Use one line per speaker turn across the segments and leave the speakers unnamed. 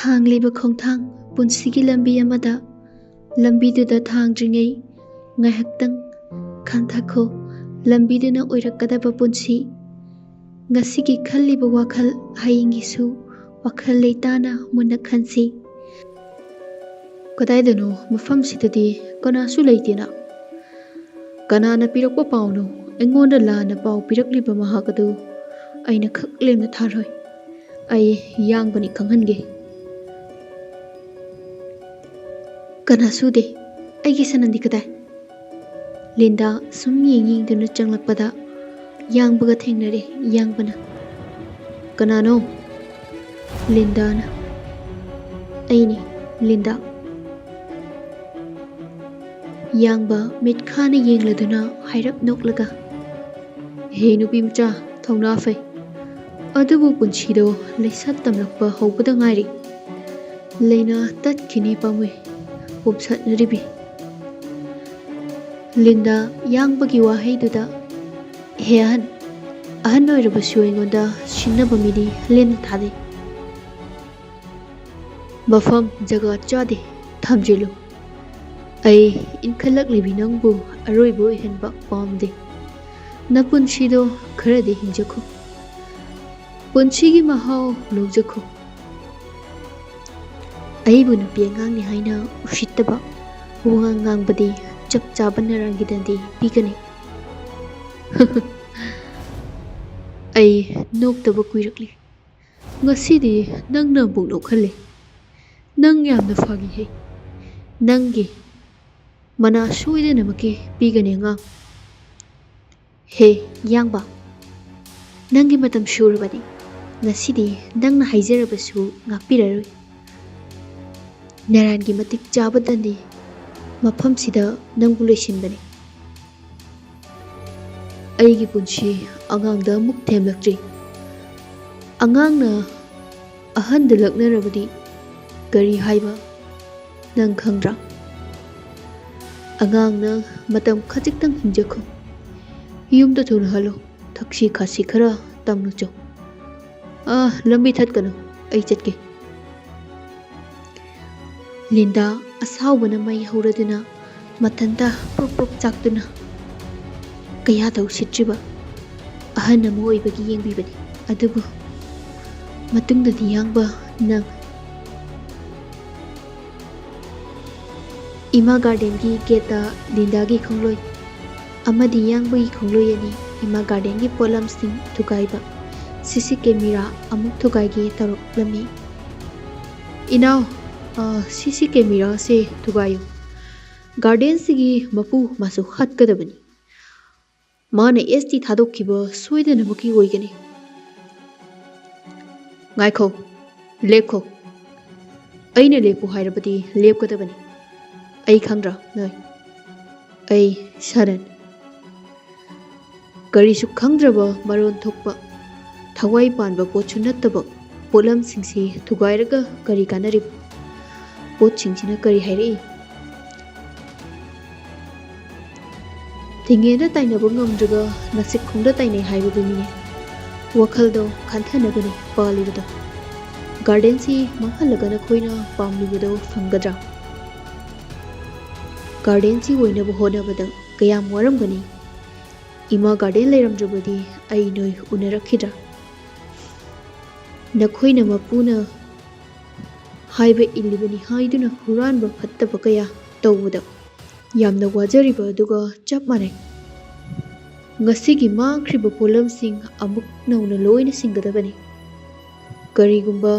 ꯊꯥꯡꯂꯤꯕ ꯈꯣꯡꯊꯥꯡ ꯄꯨꯟꯁꯤꯒꯤ ꯂꯝꯕꯤ ꯑꯃꯗ ꯂꯝꯕꯤꯗꯨꯗ ꯊꯥꯡꯗ꯭ꯔꯤꯉꯩ ꯉꯥꯏꯍꯥꯛꯇꯪ ꯈꯟꯊꯈꯣ ꯂꯝꯕꯤꯗꯨꯅ ꯑꯣꯏꯔꯛꯀꯗꯕ ꯄꯨꯟꯁꯤ ꯉꯁꯤꯒꯤ ꯈꯜꯂꯤꯕ ꯋꯥꯈꯜ ꯍꯌꯦꯡꯒꯤꯁꯨ ꯋꯥꯈꯜ ꯂꯩꯇꯥꯅ ꯃꯨꯟꯅ ꯈꯟꯁꯤ ꯀꯗꯥꯏꯗꯅꯣ ꯃꯐꯝꯁꯤꯗꯗꯤ ꯀꯅꯥꯁꯨ ꯂꯩꯇꯦꯅ ꯀꯅꯥꯅ ꯄꯤꯔꯛꯄ ꯄꯥꯎꯅꯣ ꯑꯩꯉꯣꯟꯗ ꯂꯥꯟꯅ ꯄꯥꯎ ꯄꯤꯔꯛꯂꯤꯕ ꯃꯍꯥꯛ ꯑꯗꯨ ꯑꯩꯅ ꯈꯛ ꯂꯦꯝꯅ ꯊꯥꯔꯣꯏ ꯑꯩ ꯌꯥꯡꯕꯅꯤ ꯈꯪꯍꯟꯒꯦ ꯀꯅꯥꯁꯨꯗꯦ ꯑꯩꯒꯤ ꯁꯅꯟꯗꯤ ꯀꯗꯥꯏ ꯂꯤꯟꯗꯥ ꯁꯨꯝ ꯌꯦꯡꯗꯨꯅ ꯆꯪꯂꯛꯄꯗ ꯌꯥꯡꯕꯒ ꯊꯦꯡꯅꯔꯦ ꯌꯥꯡꯕꯅ ꯀꯅꯥꯅꯣ ꯂꯤꯟꯗꯥꯅ ꯑꯩꯅꯤ ꯂꯤꯟꯗꯥ ꯌꯥꯡꯕ ꯃꯤꯠꯈꯥꯅ ꯌꯦꯡꯂꯗꯨꯅ ꯍꯥꯏꯔꯞ ꯅꯣꯛꯂꯒ ꯍꯦ ꯅꯨꯄꯤ ꯃꯆꯥ ꯊꯧꯅꯥ ꯐꯩ ꯑꯗꯨꯕꯨ ꯄꯨꯟꯁꯤꯗꯣ ꯂꯩꯁꯠ ꯇꯝꯂꯛꯄ ꯍꯧꯕꯗ ꯉꯥꯏꯔꯤ ꯂꯩꯅ ꯇꯠꯈꯤꯅꯤ ꯄꯥꯝꯃꯨꯏ ꯄꯣꯝꯁꯠꯅꯔꯤꯕꯤ ꯂꯤꯟꯗꯥ ꯌꯥꯡꯕꯒꯤ ꯋꯥꯍꯩꯗꯨꯗ ꯍꯦ ꯑꯍꯟ ꯑꯣꯏꯔꯕꯁꯨ ꯑꯩꯉꯣꯟꯗ ꯁꯤꯟꯅꯕ ꯃꯤꯗꯤ ꯂꯦꯝꯅ ꯊꯥꯗꯦ ꯃꯐꯝ ꯖꯒꯥ ꯆꯥꯗꯦ ꯊꯝꯖꯤꯜꯂꯨ ꯑꯩ ꯏꯟꯈꯠꯂꯛꯂꯤꯕꯤ ꯅꯪꯕꯨ ꯑꯔꯣꯏꯕ ꯑꯣꯏꯍꯟꯕ ꯄꯥꯝꯗꯦ ꯅꯄꯨꯟꯁꯤꯗꯣ ꯈꯔꯗꯤ ꯍꯤꯡꯖꯈꯣ ꯄꯨꯟꯁꯤꯒꯤ ꯃꯍꯥꯎ ꯂꯧꯖꯈꯣ ꯑꯩꯕꯨ ꯅꯨꯄꯤ ꯑꯉꯥꯡꯅꯤ ꯍꯥꯏꯅ ꯎꯁꯤꯠꯇꯕ ꯋꯥꯉꯥꯡ ꯉꯥꯡꯕꯗꯤ ꯆꯞ ꯆꯥꯕ ꯅꯔꯥꯡꯒꯤꯗꯗꯤ ꯄꯤꯒꯅꯤ ꯑꯩ ꯅꯣꯛꯇꯕ ꯀꯨꯏꯔꯛꯂꯤ ꯉꯁꯤꯗꯤ ꯅꯪꯅ ꯑꯃꯨꯛ ꯅꯣꯛꯍꯜꯂꯦ ꯅꯪ ꯌꯥꯝꯅ ꯐꯥꯒꯤ ꯍꯩ ꯅꯪꯒꯤ ꯃꯅꯥ ꯁꯣꯏꯗꯅꯃꯛꯀꯤ ꯄꯤꯒꯅꯤ ꯑꯉꯥꯡ ꯍꯦ ꯌꯥꯡꯕ ꯅꯪꯒꯤ ꯃꯇꯝ ꯁꯨꯔꯕꯅꯤ ꯉꯁꯤꯗꯤ ꯅꯪꯅ ꯍꯥꯏꯖꯔꯕꯁꯨ ꯉꯥꯛꯄꯤꯔꯔꯣꯏ ꯅꯔꯥꯟꯒꯤ ꯃꯇꯤꯛ ꯆꯥꯕꯗꯅꯤ ꯃꯐꯝꯁꯤꯗ ꯅꯪꯕꯨ ꯂꯣꯏꯁꯤꯟꯕꯅꯤ ꯑꯩꯒꯤ ꯄꯨꯟꯁꯤ ꯑꯉꯥꯡꯗ ꯑꯃꯨꯛ ꯊꯦꯝꯂꯛꯇ꯭ꯔꯤ ꯑꯉꯥꯡꯅ ꯑꯍꯟꯗ ꯂꯛꯅꯔꯕꯗꯤ ꯀꯔꯤ ꯍꯥꯏꯕ ꯅꯪ ꯈꯪꯗ꯭ꯔꯥ ꯑꯉꯥꯡꯅ ꯃꯇꯝ ꯈꯖꯤꯛꯇꯪ ꯍꯤꯡꯖꯈꯣ ꯌꯨꯝꯗ ꯊꯨꯅ ꯍꯜꯂꯣ ꯊꯛꯁꯤ ꯈꯥꯁꯤ ꯈꯔ ꯇꯝꯅ ꯆꯧ ꯂꯝꯕꯤ ꯊꯠꯀꯅꯨ ꯑꯩ ꯆꯠꯀꯦ ꯂꯤꯟꯗꯥ ꯑꯁꯥꯎꯕꯅ ꯃꯩ ꯍꯧꯔꯗꯨꯅ ꯃꯊꯟꯇ ꯄ꯭ꯔꯣꯛ ꯄ꯭ꯔꯣꯛ ꯆꯥꯛꯇꯨꯅ ꯀꯌꯥꯗ ꯎꯁꯤꯠꯇ꯭ꯔꯤꯕ ꯑꯍꯟ ꯑꯃ ꯑꯣꯏꯕꯒꯤ ꯌꯦꯡꯕꯤꯕꯅꯤ ꯑꯗꯨꯕꯨ ꯃꯇꯨꯡꯗꯗꯤ ꯌꯥꯡꯕ ꯅꯪ ꯏꯃꯥ ꯒꯥꯔꯗꯦꯟꯒꯤ ꯒꯦꯠꯇ ꯂꯤꯟꯗꯥꯒꯤ ꯈꯣꯡꯂꯣꯏ ꯑꯃꯗꯤ ꯌꯥꯡꯕꯒꯤ ꯈꯣꯡꯂꯣꯏ ꯑꯅꯤ ꯏꯃꯥ ꯒꯥꯔꯗꯦꯟꯒꯤ ꯄꯣꯠꯂꯝꯁꯤꯡ ꯊꯨꯒꯥꯏꯕ ꯁꯤꯁꯤ ꯀꯦꯃꯦꯔꯥ ꯑꯃꯨꯛ ꯊꯨꯒꯥꯏꯒꯦ ꯇꯧꯔꯛꯂꯝꯃꯤ ꯏꯅꯥꯎ ꯁꯤꯁꯤ ꯀꯦꯃꯦꯔꯥꯁꯦ ꯊꯨꯒꯥꯏꯌꯨ ꯒꯥꯔꯗꯦꯟꯁꯤꯒꯤ ꯃꯄꯨ ꯃꯥꯁꯨ ꯍꯥꯠꯀꯗꯕꯅꯤ ꯃꯥꯅ ꯑꯦꯁ.ꯇꯤ ꯊꯥꯗꯣꯛꯈꯤꯕ ꯁꯣꯏꯗꯅꯃꯛꯀꯤ ꯑꯣꯏꯒꯅꯤ ꯉꯥꯏꯈꯣ ꯂꯦꯞꯈꯣ ꯑꯩꯅ ꯂꯦꯞꯄꯨ ꯍꯥꯏꯔꯕꯗꯤ ꯂꯦꯞꯀꯗꯕꯅꯤ ꯑꯩ ꯈꯪꯗ꯭ꯔꯥ ꯅꯣꯏ ꯑꯩ ꯁꯅꯟ ꯀꯔꯤꯁꯨ ꯈꯪꯗ꯭ꯔꯕ ꯃꯔꯣꯟ ꯊꯣꯛꯄ ꯊꯋꯥꯏ ꯄꯥꯟꯕ ꯄꯣꯠꯁꯨ ꯅꯠꯇꯕ ꯄꯣꯠꯂꯝꯁꯤꯡꯁꯤ ꯊꯨꯒꯥꯏꯔꯒ ꯀꯔꯤ ꯀꯥꯟꯅꯔꯤꯕ ꯄꯣꯠꯁꯤꯡꯁꯤꯅ ꯀꯔꯤ ꯍꯥꯏꯔꯛꯏ ꯊꯤꯡꯉꯦꯅ ꯇꯥꯏꯅꯕ ꯉꯝꯗ꯭ꯔꯒ ꯅꯁꯤꯛꯈꯣꯡꯗ ꯇꯥꯏꯅꯩ ꯍꯥꯏꯕꯗꯨꯅꯤꯅꯦ ꯋꯥꯈꯜꯗꯣ ꯈꯟꯊꯅꯕꯅꯤ ꯄꯥꯜꯂꯤꯕꯗꯣ ꯒꯥꯔꯗꯦꯟꯁꯤ ꯃꯥꯡꯍꯜꯂꯒ ꯅꯈꯣꯏꯅ ꯄꯥꯝꯂꯤꯕꯗꯣ ꯐꯪꯒꯗ꯭ꯔꯥ ꯒꯥꯔꯗꯦꯟꯁꯤ ꯑꯣꯏꯅꯕ ꯍꯣꯠꯅꯕꯗ ꯀꯌꯥꯝ ꯋꯥꯔꯝꯒꯅꯤ ꯏꯃꯥ ꯒꯥꯔꯗꯦꯟ ꯂꯩꯔꯝꯗ꯭ꯔꯕꯗꯤ ꯑꯩ ꯅꯣꯏ ꯎꯅꯔꯛꯈꯤꯗ꯭ꯔꯥ ꯅꯈꯣꯏꯅ ꯃꯄꯨꯅ ꯍꯥꯏꯕ ꯏꯜꯂꯤꯕꯅꯤ ꯍꯥꯏꯗꯨꯅ ꯍꯨꯔꯥꯟꯕ ꯐꯠꯇꯕ ꯀꯌా ꯇꯧꯕꯗ ꯌꯥꯝꯅ ꯋꯥꯖꯔꯤꯕ ꯑꯗꯨꯒ ꯆꯞ ꯃꯥꯟꯅꯩ ꯉꯁꯤꯒꯤ ꯃꯥꯡꯈ꯭ꯔꯤꯕ ꯄꯣꯠꯂꯝꯁꯤꯡ ꯑꯃꯨꯛ ꯅꯧꯅ ꯂꯣꯏꯅ ꯁꯤꯡꯒꯗꯕꯅꯤ ꯀꯔꯤꯒꯨꯝꯕ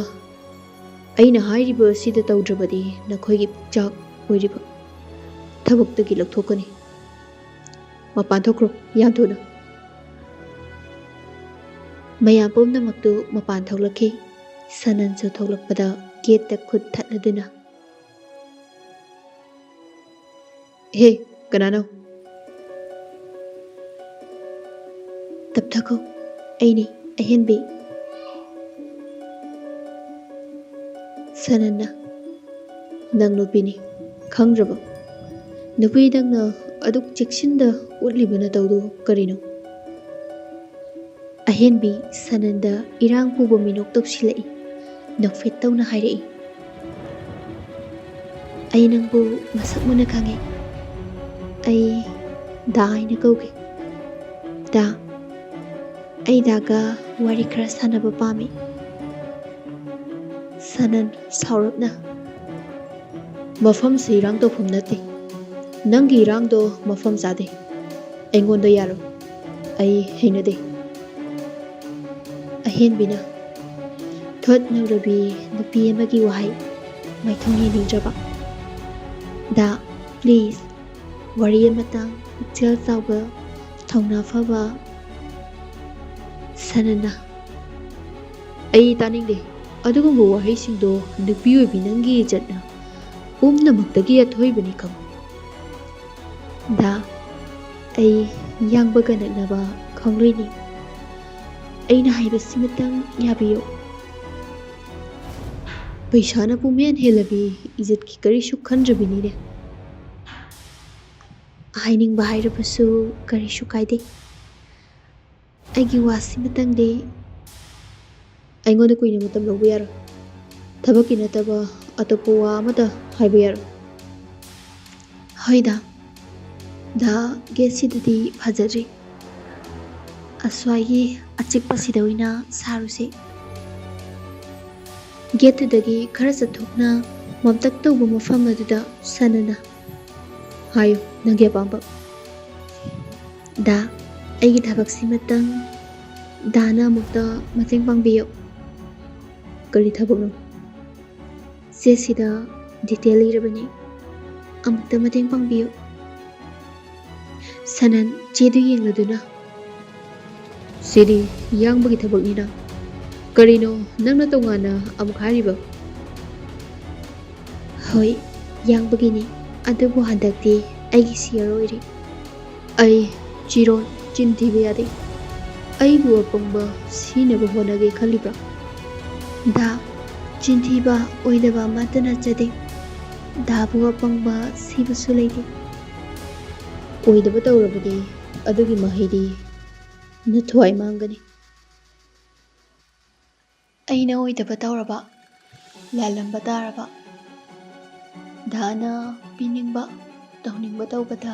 ꯑꯩꯅ ꯍꯥꯏꯔꯤꯕ ꯑꯁꯤꯗ ꯇꯧꯗ꯭ꯔꯕꯗꯤ ꯅꯈꯣꯏꯒꯤ ꯄꯨꯛꯆꯥꯛ ꯑꯣꯏꯔꯤꯕ ꯊꯕꯛꯇꯒꯤ ꯂꯧꯊꯣꯛꯀꯅꯤ ꯃꯄꯥꯟ ꯊꯣꯛꯈ꯭ꯔꯣ ꯌꯥꯝ ꯊꯨꯅ ꯃꯌꯥꯝ ꯄꯨꯝꯅꯃꯛꯇꯨ ꯃꯄꯥꯟ ꯊꯣꯛꯂꯛꯈꯤ ꯁꯅꯟꯁꯨ ꯊꯣꯛꯂꯛꯄꯗ ꯒꯦꯠꯇ ꯈꯨꯠ ꯊꯠꯂꯗꯨꯅ ꯍꯦ ꯀꯅꯥꯅꯣ ꯇꯞꯊꯈꯣ ꯑꯩꯅꯤ ꯑꯍꯦꯟꯕꯤ ꯁꯅꯟꯅ Nang nupini khangraba nupi dangna aduk cheksinda utlibana tawdu karino ahenbi sananda irang puba minok tawsilai nokfet tawna hairai ai nangbu masak muna khange ai da haina kauge da ai daga wari khara sanaba pami sanan saurapna mafam se irang tawfam nate nangi irang do mafam sade aingonda yaro ai heinade ahenbina thoibi nupi amagi wahai maithong yeningraba da please wari amatang pukchel chawba thongna faba sanana ai taningde adugumba wahai singdo nupi oibi nangi jatna umnamakdagi athoibani khang da ai yangbaga naknaba khangloini aina haibasimatang yabiyo paisana pumen helabi izat ki karishu khandrabini ne haining ba hairabasu karishu kaide aigi wasimatang de aingoda kuina matam lobu yaro thabaki nataba atopo wa amata haiba yaro hoida da gesidadi phajari aswagi achikpasida oina saruse getudagi khara chathokna mamtak tawba mafam aduda sanana hayo nange pamba da aigi thabak simatang dana mukta mateng pangbiyo kari thabakno sesida detail irabani amukta mateng pangbiyo sanan chedu yengladuna sidi yangbagi thabaknina karino nangna tongana amuk hariba hoi yangbagini adubu handakti aigi siyaro iri ai chiron chintiba yade aibu apangba sinaba honage khalibra da chintiba oidaba matana chade dabu apangba sibasu leide oidaba tawrabadi adugi mahidi nathwai mangani aina oidaba tawraba lalamba taraba dana piningba tawningba tawbada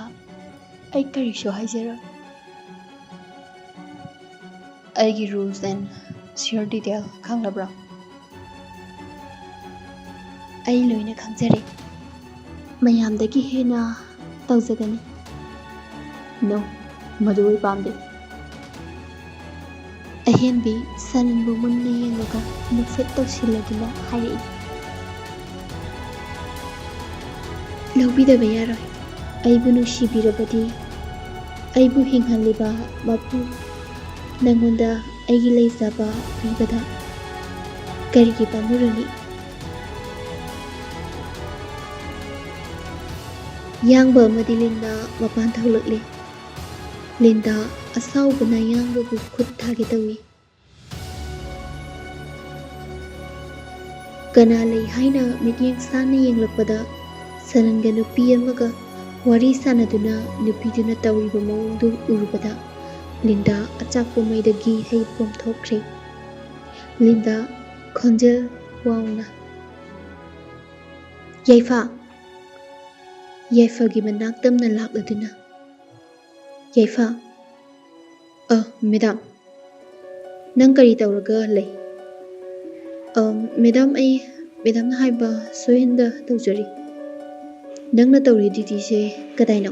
ai karishu haijara aigi rules and share detail khanglabra ai loina khangjare mayamdagi hena tawjagani no madui pamde ahenbi sananbu munna yengaga nufet tawsiladuna hairi lawbidaba yaroi aibu nushibirabadi aibu hinghalliba mapu nangonda aigi leizaba pibada karigi pamurani yangba amadi linda mapan thawlakle linda asaubana yangbabu khut thage tawi kana lei haina mityeng sana yenglakpada sananga nupi amaga wari sanaduna nupiduna tawriba mawongdu urubada linda achakpo maidagi hei pomthokre linda khonjel wauna yaifa yaifa gi manak tamna lakladuna yaifa madam nang kari tawraga lei madam ai madam na haiba sohinda tawjari nangna tawri duty se kadaino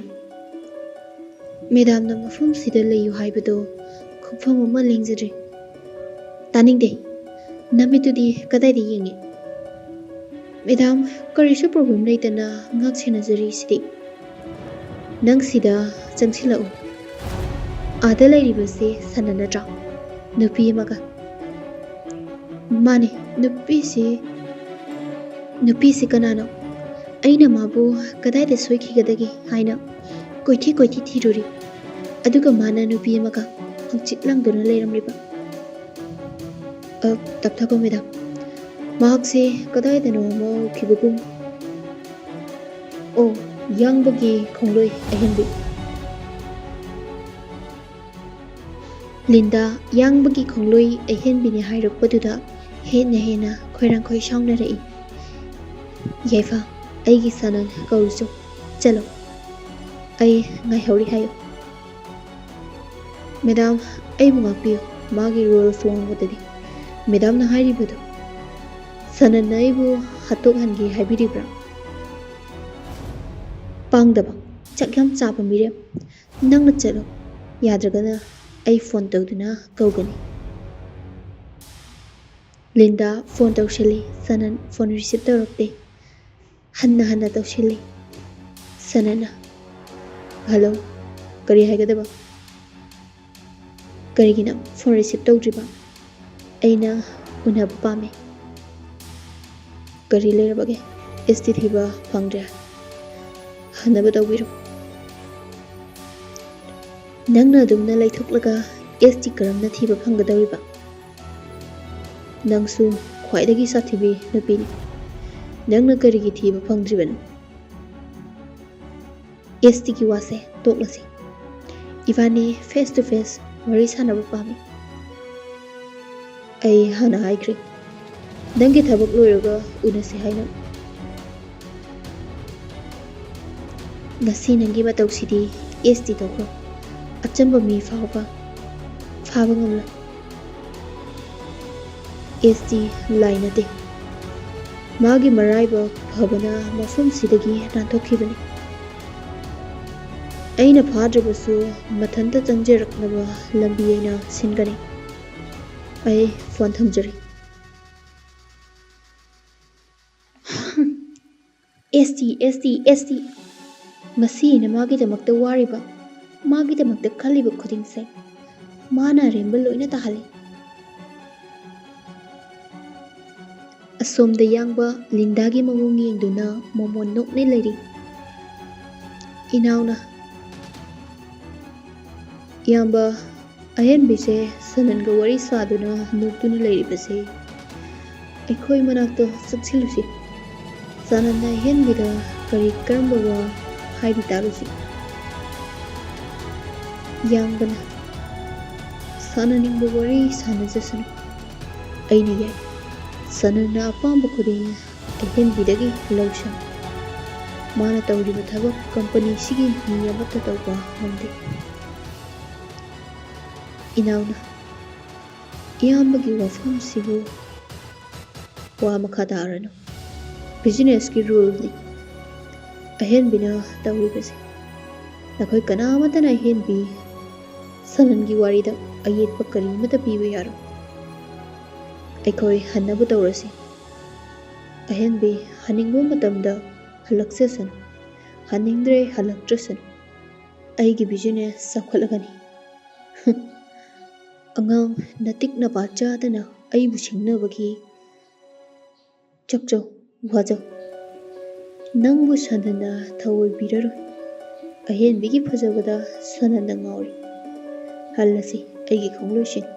madam na mafum sida leyu haibado khufam ama lengjari taningde namitudi kadai yengi madam karishu problem leitana ngak senajari sidi nang sida changsilau ada lairibase sananatra nupi amaga mane nupi se kanano aina mabu kadai de soikhigadagi haina koithi thiruri aduga mana nupi amaga hangchitlangduna leiramriba tapthako madam mahakse kadai de no mo khibugum ꯑꯣ ꯌꯥꯡꯕꯒꯤ ꯈꯣꯡꯂꯣꯏ ꯑꯍꯦꯟꯕꯤ Linda ꯌꯥꯡꯕꯒꯤ ꯈꯣꯡꯂꯣꯏ ꯑꯍꯦꯟꯕꯤꯅꯤ ꯍꯥꯏꯔꯛꯄꯗꯨꯗ ꯍꯦꯟꯅ ꯈꯣꯏꯔꯥꯡꯈꯣꯏ ꯁꯥꯎꯅꯔꯛꯏ꯫ ꯌꯥꯏꯐ ꯑꯩꯒꯤ ꯁꯅꯟ ꯀꯧꯔꯨꯆꯣ ꯆꯠꯂꯣ ꯑꯩ ꯉꯥꯏꯍꯧꯔꯤ ꯍꯥꯏꯌꯨ꯫ Madam ꯑꯩꯕꯨ ꯉꯥꯛꯄꯤꯌꯨ ꯃꯥꯒꯤ rules ꯋꯥꯡꯕꯗꯗꯤ ꯃꯦꯗꯥꯝꯅ ꯍꯥꯏꯔꯤꯕꯗꯨ ꯁꯅꯟꯅ ꯑꯩꯕꯨ ꯍꯥꯠꯇꯣꯛꯍꯟꯒꯦ ꯍꯥꯏꯕꯤꯔꯤꯕ꯭ꯔꯥ? ꯄꯥꯡꯗꯕ ꯆꯥꯛ ꯌꯥꯝ ꯆꯥꯕ ꯃꯤꯔꯦꯝ ꯅꯪꯅ ꯆꯠꯂꯣ ꯌꯥꯗ꯭ꯔꯒꯅ ꯑꯩ ꯐꯣꯟ ꯇꯧꯗꯨꯅ ꯀꯧꯒꯅꯤ꯫ ꯂꯤꯟꯗꯥ ꯐꯣꯟ ꯇꯧꯁꯤꯜꯂꯤ ꯁꯅꯟ ꯐꯣꯟ ꯔꯤꯁꯤꯞ ꯇꯧꯔꯛꯇꯦ꯫ ꯍꯟꯅ ꯇꯧꯁꯤꯜꯂꯤ ꯁꯅꯟꯅ ꯍꯜꯂꯣ ꯀꯔꯤ ꯍꯥꯏꯒꯗꯕ? ꯀꯔꯤꯒꯤꯅ ꯐꯣꯟ ꯔꯤꯁꯤꯞ ꯇꯧꯗ꯭ꯔꯤꯕ? ꯑꯩꯅ ꯎꯅꯕ ꯄꯥꯝꯃꯤ꯫ ꯀꯔꯤ ꯂꯩꯔꯕꯒꯦ? ST ꯊꯤꯕ ꯐꯪꯗ꯭ꯔꯦ ꯍꯟꯅꯕ ꯇꯧꯕꯤꯔꯣ꯫ ꯅꯪꯅ ꯑꯗꯨꯝꯅ ꯂꯩꯊꯣꯛꯂꯒ ST ꯀꯔꯝꯅ ꯊꯤꯕ ꯐꯪꯒꯗꯧꯔꯤꯕ? ꯅꯪꯁꯨ ꯈ꯭ꯋꯥꯏꯗꯒꯤ ꯁꯥꯊꯤꯕꯤ ꯅꯨꯄꯤꯅꯤ ꯅꯪꯅ ꯀꯔꯤꯒꯤ ꯊꯤꯕ ꯐꯪꯗ꯭ꯔꯤꯕꯅꯣ? STꯒꯤ ꯋꯥꯁꯦ ꯇꯣꯛꯂꯁꯤ ꯏꯕꯥꯅꯤ ꯐꯦꯁ ꯇꯨ ꯐꯦꯁ ꯋꯥꯔꯤ ꯁꯥꯟꯅꯕ ꯄꯥꯝꯃꯤ꯫ ꯑꯩ ꯍꯥꯟꯅ ꯍꯥꯏꯈ꯭ꯔꯦ ꯅꯪꯒꯤ ꯊꯕꯛ ꯂꯣꯏꯔꯒ ꯎꯅꯁꯤ ꯍꯥꯏꯅ꯫ ꯉꯁꯤ ꯅꯪꯒꯤ ꯃꯇꯧꯁꯤꯗꯤ ST ꯇꯧꯈ꯭ꯔꯣ ꯑꯆꯝꯕ ꯃꯤ ꯐꯥꯎꯕ ꯐꯥꯕ ꯉꯝꯂꯣꯏ꯫ ST ꯂꯥꯏ ꯅꯠꯇꯦ ꯃꯥꯒꯤ ꯃꯔꯥꯏꯕꯛ ꯐꯕꯅ ꯃꯐꯝꯁꯤꯗꯒꯤ ꯅꯥꯟꯊꯣꯛꯈꯤꯕꯅꯤ꯫ ꯑꯩꯅ ꯐꯥꯗ꯭ꯔꯕꯁꯨ ꯃꯊꯟꯇ ꯆꯪꯖꯔꯛꯅꯕ ꯂꯝꯕꯤ ꯑꯩꯅ ꯁꯤꯟꯒꯅꯤ꯫ ꯑꯩ ꯐꯣꯟ ꯊꯝꯖꯔꯤ꯫ ST ꯉꯁꯤ ꯑꯩꯅ ꯃꯥꯒꯤꯗꯃꯛꯇ ꯋꯥꯔꯤꯕ ꯃꯥꯒꯤꯗꯃꯛꯇ ꯈꯜꯂꯤꯕ ꯈꯨꯗꯤꯡꯁꯦ ꯃꯥꯅ ꯑꯔꯦꯝꯕ ꯂꯣꯏꯅ ꯇꯥꯍꯜꯂꯤ꯫ ꯑꯁꯣꯝꯗ ꯌꯥꯡꯕ ꯂꯤꯟꯗꯥꯒꯤ ꯃꯑꯣꯡ ꯌꯦꯡꯗꯨꯅ ꯃꯣꯃꯣꯟ ꯅꯣꯛꯅ ꯂꯩꯔꯤ꯫ ꯏꯅꯥꯎꯅ ꯏꯌꯥꯝꯕ ꯑꯍꯦꯟꯕꯤꯁꯦ ꯁꯅꯟꯒ ꯋꯥꯔꯤ ꯁꯥꯗꯨꯅ ꯅꯣꯛꯇꯨꯅ ꯂꯩꯔꯤꯕꯁꯦ ꯑꯩꯈꯣꯏ ꯃꯅꯥꯛꯇ ꯆꯪꯁꯤꯜꯂꯨꯁꯤ ꯁꯅꯟꯅ ꯑꯍꯦꯟꯕꯤꯗ ꯀꯔꯝꯕ ꯋꯥ ꯍꯥꯏꯔꯤ ꯇꯥꯔꯨꯁꯤ꯫ ꯌꯥꯡꯕꯅ ꯁꯥꯟꯅꯅꯤꯡꯕ ꯋꯥꯔꯤ ꯁꯥꯟꯅꯖꯁꯅꯨ ꯑꯩꯅ ꯌꯥꯏ ꯁꯅꯟꯅ ꯑꯄꯥꯝꯕ ꯈꯨꯗꯤꯡ ꯑꯍꯦꯟꯕꯤꯗꯒꯤ ꯂꯧꯁꯅꯨ ꯃꯥꯅ ꯇꯧꯔꯤꯕ ꯊꯕꯛ ꯀꯝꯄꯅꯤꯁꯤꯒꯤ ꯃꯤ ꯑꯃꯠꯇ ꯇꯧꯕ ꯉꯝꯗꯦ꯫ ꯏꯅꯥꯎꯅ ꯏꯌꯥꯝꯕꯒꯤ ꯋꯥꯐꯝꯁꯤꯕꯨ ꯋꯥ ꯃꯈꯥ ꯇꯥꯔꯅꯨ ꯕꯤꯖꯤꯅꯦꯁꯀꯤ ꯔꯨꯜꯅꯤ ꯑꯍꯦꯟꯕꯤꯅ ꯇꯧꯔꯤꯕꯁꯦ ꯅꯈꯣꯏ ꯀꯅꯥꯃꯠꯇꯅ ꯑꯍꯦꯟꯕꯤ ꯁꯅꯟꯒꯤ ꯋꯥꯔꯤꯗ ꯑꯌꯦꯠꯄ ꯀꯔꯤꯃꯠꯇ ꯄꯤꯕ ꯌꯥꯔꯣꯏ꯫ ꯑꯩꯈꯣꯏ ꯍꯟꯅꯕ ꯇꯧꯔꯁꯤ ꯑꯍꯦꯟꯕꯤ ꯍꯟꯅꯤꯡꯕ ꯃꯇꯝꯗ ꯍꯜꯂꯛꯆꯁꯅꯨ ꯍꯟꯅꯤꯡꯗ꯭ꯔꯦ ꯍꯜꯂꯛꯇ꯭ꯔꯁꯅꯨ ꯑꯩꯒꯤ ꯕꯤꯖꯤꯅꯦꯁ ꯆꯥꯎꯈꯠꯂꯒꯅꯤ꯫ ꯑꯉꯥꯡ ꯅꯇꯤꯛ ꯅꯄꯥ ꯆꯥꯗꯅ ꯑꯩꯕꯨ ꯁꯤꯡꯅꯕꯒꯤ ꯆꯛꯆꯧ ꯋꯥꯖꯧ ꯅꯪꯕꯨ ꯁꯅꯟꯅ ꯊꯑꯣꯏꯕꯤꯔꯔꯣꯏ꯫ ꯑꯍꯦꯟꯕꯤꯒꯤ ꯐꯖꯕꯗ ꯁꯅꯟꯅ ꯉꯥꯎꯔꯤ ꯍꯜꯂꯁꯤ ꯑꯩꯒꯤ ꯈꯣꯡꯂꯣꯏꯁꯤꯡ꯫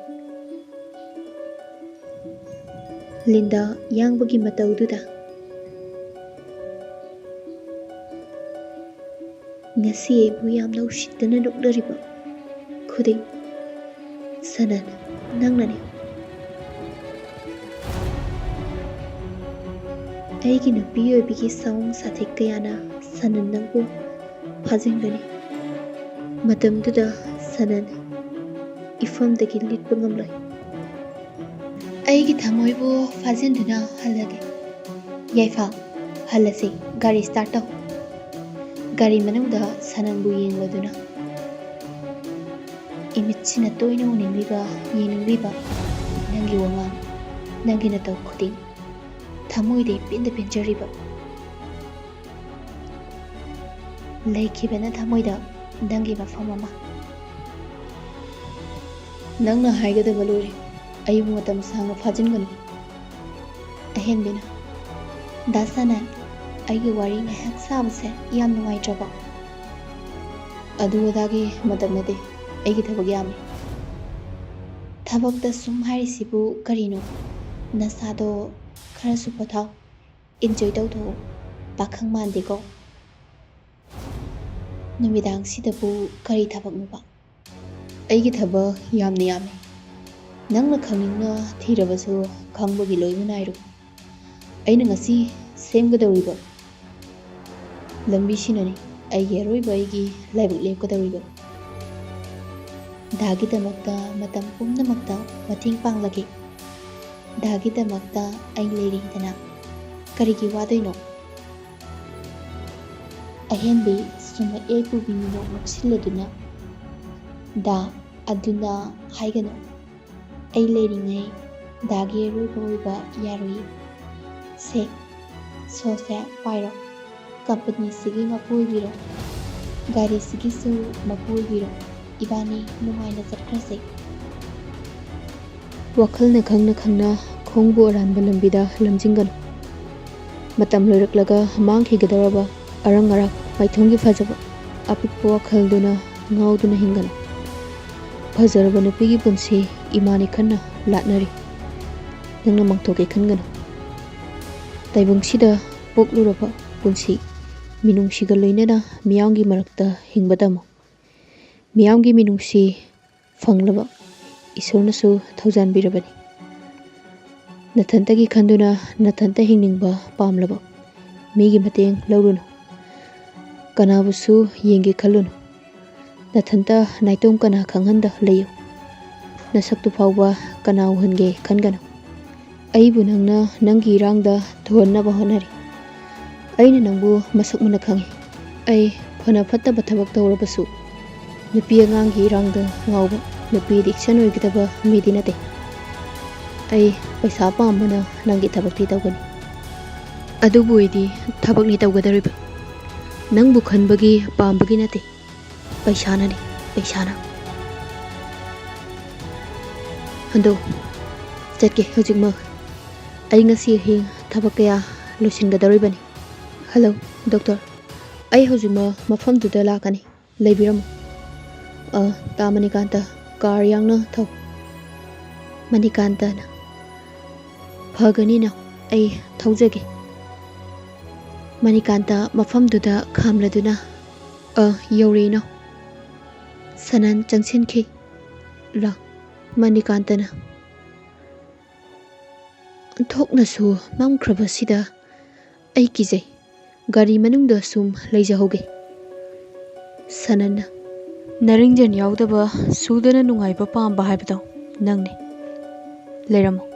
ꯂꯤꯟꯗꯥ ꯌꯥꯡꯕꯒꯤ ꯃꯇꯧꯗꯨꯗ ꯉꯁꯤ ꯑꯩꯕꯨ ꯌꯥꯝꯅ ꯎꯁꯤꯠꯇꯅ ꯅꯣꯛꯅꯔꯤꯕ ꯈꯨꯗꯤꯡ ꯁꯅꯟ ꯅꯪꯅꯅꯤ꯫ ꯑꯩꯒꯤ ꯅꯨꯄꯤ ꯑꯣꯏꯕꯤꯒꯤ ꯁꯥꯑꯣꯡ ꯁꯥꯊꯤꯛ ꯀꯌꯥꯅ ꯁꯅꯟ ꯅꯪꯕꯨ ꯐꯥꯖꯤꯟꯒꯅꯤ ꯃꯇꯝꯗꯨꯗ ꯁꯅꯟ ꯏꯐꯝꯗꯒꯤ ꯂꯤꯠꯄ ꯉꯝꯂꯣꯏ꯫ ꯑꯩꯒꯤ ꯊꯃꯣꯏꯕꯨ ꯐꯥꯖꯤꯟꯗꯨꯅ ꯍꯜꯂꯒꯦ ꯌꯥꯏꯐ ꯍꯜꯂꯁꯤ ꯒꯥꯔꯤ ꯁ꯭ꯇꯥꯔꯠ ꯇꯧ꯫ ꯒꯥꯔꯤ ꯃꯅꯨꯡꯗ ꯁꯅꯟꯕꯨ ꯌꯦꯡꯂꯗꯨꯅ ꯏꯃꯤꯠꯁꯤꯅ ꯇꯣꯏꯅ ꯌꯦꯡꯅꯤꯡꯂꯤꯕ ꯅꯪꯒꯤ ꯋꯥꯉꯥꯡ ꯅꯪꯒꯤ ꯅꯇꯧ ꯈꯨꯗꯤꯡ ꯊꯃꯣꯏꯗ ꯏꯄꯦꯟꯗ ꯄꯦꯟꯖꯔꯤꯕ ꯂꯩꯈꯤꯕꯅ ꯊꯃꯣꯏꯗ ꯅꯪꯒꯤ ꯃꯐꯝ ꯑꯃ꯫ ꯅꯪꯅ ꯍꯥꯏꯒꯗꯕ ꯂꯣꯏꯔꯦ ꯑꯩꯕꯨ ꯃꯇꯝ ꯁꯥꯡꯅ ꯐꯥꯖꯤꯟꯒꯅꯨ꯫ ꯑꯍꯦꯟꯕꯤꯅ ꯗꯥ ꯁꯅꯟ ꯑꯩꯒꯤ ꯋꯥꯔꯤ ꯉꯥꯏꯍꯥꯛ ꯁꯥꯕꯁꯦ ꯌꯥꯝ ꯅꯨꯡꯉꯥꯏꯇ꯭ꯔꯕꯣ? ꯑꯗꯨ ꯑꯗꯥꯒꯤ ꯃꯇꯝ ꯅꯠꯇꯦ ꯑꯩꯒꯤ ꯊꯕꯛ ꯌꯥꯝꯃꯤ꯫ ꯊꯕꯛꯇ ꯁꯨꯝ ꯍꯥꯏꯔꯤꯁꯤꯕꯨ ꯀꯔꯤꯅꯣ? ꯅꯁꯥꯗꯣ ꯈꯔꯁꯨ ꯄꯣꯊꯥꯎ ꯏꯟꯖꯣꯏ ꯇꯧꯊꯣꯛꯎ ꯄꯥꯈꯪ ꯃꯥꯟꯗꯦꯀꯣ꯫ ꯅꯨꯃꯤꯗꯥꯡꯁꯤꯗꯕꯨ ꯀꯔꯤ ꯊꯕꯛꯅꯣꯕ? ꯑꯩꯒꯤ ꯊꯕꯛ ꯌꯥꯝꯅ ꯌꯥꯝꯃꯤ. ꯅꯪꯅ ꯈꯪꯅꯤꯡꯅ ꯊꯤꯔꯕꯁꯨ ꯈꯪꯕꯒꯤ ꯂꯣꯏꯕ ꯅꯥꯏꯔꯣꯏ. ꯑꯩꯅ ꯉꯁꯤ ꯁꯦꯝꯒꯗꯧꯔꯤꯕ ꯂꯝꯕꯤꯁꯤꯅꯅꯤ ꯑꯩꯒꯤ ꯑꯔꯣꯏꯕ ꯑꯩꯒꯤ ꯂꯥꯏꯕꯛ ꯂꯦꯞꯀꯗꯧꯔꯤꯕ. ꯗꯥꯒꯤꯗꯃꯛꯇ ꯃꯇꯝ ꯄꯨꯝꯅꯃꯛꯇ ꯃꯇꯦꯡ ꯄꯥꯡꯂꯒꯦ. ꯗꯥꯒꯤꯗꯃꯛꯇ ꯑꯩ ꯂꯩꯔꯤꯗꯅ ꯀꯔꯤꯒꯤ ꯋꯥꯗꯣꯏꯅꯣ? ꯑꯍꯦꯟꯕꯤ ꯁꯨꯝꯃꯠ ꯌꯥꯏꯄꯨꯕꯤ ꯃꯤꯅꯣꯛ ꯅꯣꯛꯁꯤꯜꯂꯗꯨꯅ ꯗꯥ ꯑꯗꯨꯅ ꯍꯥꯏꯒꯅꯨ. ꯑꯩ ꯂꯩꯔꯤꯉꯩ ꯗꯥꯒꯤ ꯑꯔꯣꯏꯕ ꯑꯣꯏꯕ ꯌꯥꯔꯣꯏꯌꯦ. ꯁꯦ ꯁꯣꯁꯦ ꯄꯥꯏꯔꯣ. ꯀꯝꯄꯅꯤꯁꯤꯒꯤ ꯃꯄꯨ ꯑꯣꯏꯕꯤꯔꯣ. ꯒꯥꯔꯤꯁꯤꯒꯤꯁꯨ ꯃꯄꯨ ꯑꯣꯏꯕꯤꯔꯣ. 이반이 ꯅꯨꯡꯉꯥꯏꯅ ꯆꯠꯈ꯭ꯔꯁꯦ. ꯋꯥꯈꯜꯅ ꯈꯪꯅ ꯈꯪꯅ ꯈꯣꯡꯕꯨ ꯑꯔꯥꯟꯕ ꯂꯝꯕꯤꯗ ꯂꯝꯖꯤꯡꯒꯅꯨ. ꯃꯇꯝ ꯂꯣꯏꯔꯛꯂꯒ ꯃꯥꯡꯈꯤꯒꯗꯧꯔꯕ ꯑꯔꯪ ꯑꯔꯥꯛ ꯃꯥꯏꯊꯣꯡꯒꯤ ꯐꯖꯕ ꯑꯄꯤꯛꯄ ꯋꯥꯈꯜꯗꯨꯅ ꯉꯥꯎꯗꯨꯅ ꯍꯤꯡꯒꯅꯨ. ꯐꯖꯔꯕ ꯅꯨꯄꯤꯒꯤ ꯄꯨꯟꯁꯤ ꯏꯃꯥꯅꯤ ꯈꯟꯅ ꯂꯥꯠꯅꯔꯤ. ꯅꯪꯅ ꯃꯥꯡꯊꯣꯛꯀꯦ ꯈꯟꯒꯅꯨ. ꯇꯥꯏꯕꯪꯁꯤꯗ ꯄꯣꯛꯂꯨꯔꯕ ꯄꯨꯟꯁꯤ ꯃꯤꯅꯨꯡꯁꯤꯒ ꯂꯣꯏꯅꯅ ꯃꯤꯌꯥꯝꯒꯤ ꯃꯔꯛꯇ ꯍꯤꯡꯕ ꯇꯝꯃꯨ. ꯃꯤꯌꯥꯝꯒꯤ ꯃꯤꯅꯨꯡꯁꯤ ꯐꯪꯂꯕ ꯏꯁꯣꯔꯅꯁꯨ ꯊꯧꯖꯥꯟꯕꯤꯔꯕꯅꯤ. ꯅꯊꯟꯇꯒꯤ ꯈꯟꯗꯨꯅ ꯅꯊꯟꯇ ꯍꯤꯡꯅꯤꯡꯕ ꯄꯥꯝꯂꯕ ꯃꯤꯒꯤ ꯃꯇꯦꯡ ꯂꯧꯔꯨꯅꯨ. ꯀꯅꯥꯕꯨꯁꯨ ꯌꯦꯡꯒꯦ ꯈꯜꯂꯨꯅꯨ. ꯅꯊꯟꯇ ꯅꯥꯏꯇꯣꯝ ꯀꯅꯥ ꯈꯪꯍꯟꯗ ꯂꯩꯌꯨ. ꯅꯁꯛꯇꯨ ꯐꯥꯎꯕ ꯀꯅꯥ ꯎꯍꯟꯒꯦ ꯈꯟꯒꯅꯨ. ꯑꯩꯕꯨ ꯅꯪꯅ ꯅꯪꯒꯤ ꯏꯔꯥꯡꯗ ꯊꯨꯍꯟꯅꯕ ꯍꯣꯠꯅꯔꯤ. ꯑꯩꯅ ꯅꯪꯕꯨ ꯃꯁꯛ ꯃꯨꯟꯅ ꯈꯪꯉꯤ. ꯑꯩ ꯐꯅ ꯐꯠꯇꯕ ꯊꯕꯛ ꯇꯧꯔꯕꯁꯨ ꯅꯨꯄꯤ ꯑꯉꯥꯡꯒꯤ ꯏꯔꯥꯡꯗ ꯉꯥꯎꯕ ꯅꯨꯄꯤ ꯗꯤꯛꯁꯟ ꯑꯣꯏꯒꯗꯕ ꯃꯤꯗꯤ ꯅꯠꯇꯦ. ꯑꯩ ꯄꯩꯁꯥ ꯄꯥꯝꯕꯅ ꯅꯪꯒꯤ ꯊꯕꯛꯇꯤ ꯇꯧꯒꯅꯤ. ꯑꯗꯨꯕꯨ ꯑꯩꯗꯤ ꯊꯕꯛꯅꯤ ꯇꯧꯒꯗꯧꯔꯤꯕ. ꯅꯪꯕꯨ ꯈꯟꯕꯒꯤ ꯄꯥꯝꯕꯒꯤ ꯅꯠꯇꯦ. ꯄꯩꯁꯥꯅꯅꯤ, ꯄꯩꯁꯥꯅ. ꯑꯗꯣ ꯆꯠꯀꯦ ꯍꯧꯖꯤꯛꯃꯛ. ꯑꯩ ꯉꯁꯤ ꯑꯍꯤꯡ ꯊꯕꯛ ꯀꯌꯥ ꯂꯣꯏꯁꯤꯟꯒꯗꯧꯔꯤꯕꯅꯤ. Hello doctor. ꯑꯩ ꯍꯧꯖꯤꯛꯃꯛ ꯃꯐꯝꯗꯨꯗ ꯂꯥꯛꯀꯅꯤ. ꯂꯩꯕꯤꯔꯝꯃꯨ. ꯇꯥ ꯃꯅꯤꯀꯥꯟꯇ ꯀꯥꯔ ꯌꯥꯡꯅ ꯊꯧ. ꯃꯅꯤꯀꯥꯟꯇꯅ ꯐꯒꯅꯤꯅ ꯑꯩ ꯊꯧꯖꯒꯦ. ꯃꯅꯤꯀꯥꯟꯇ ꯃꯐꯝꯗꯨꯗ ꯈꯥꯝꯂꯗꯨꯅ ꯌꯧꯔꯦꯅꯣ. ꯁꯅꯟ ꯆꯪꯁꯤꯟꯈꯤ. ꯃꯅꯤꯀꯥꯟꯇꯅ ꯊꯣꯛꯅꯁꯨ ꯃꯝꯈ꯭ꯔꯕꯁꯤꯗ ꯑꯩ ꯀꯤꯖꯩ. ꯒꯥꯔꯤ ꯃꯅꯨꯡꯗ ꯁꯨꯝ ꯂꯩꯖꯍꯧꯒꯦ. ꯁꯅꯟꯅ ꯅꯔꯤꯡꯖꯟ ꯌꯥꯎꯗꯕ ꯁꯨꯗꯅ ꯅꯨꯡꯉꯥꯏꯕ ꯄꯥꯝꯕ ꯍꯥꯏꯕꯗꯣ ꯅꯪꯅꯤ. ꯂꯩꯔꯝꯃꯣ.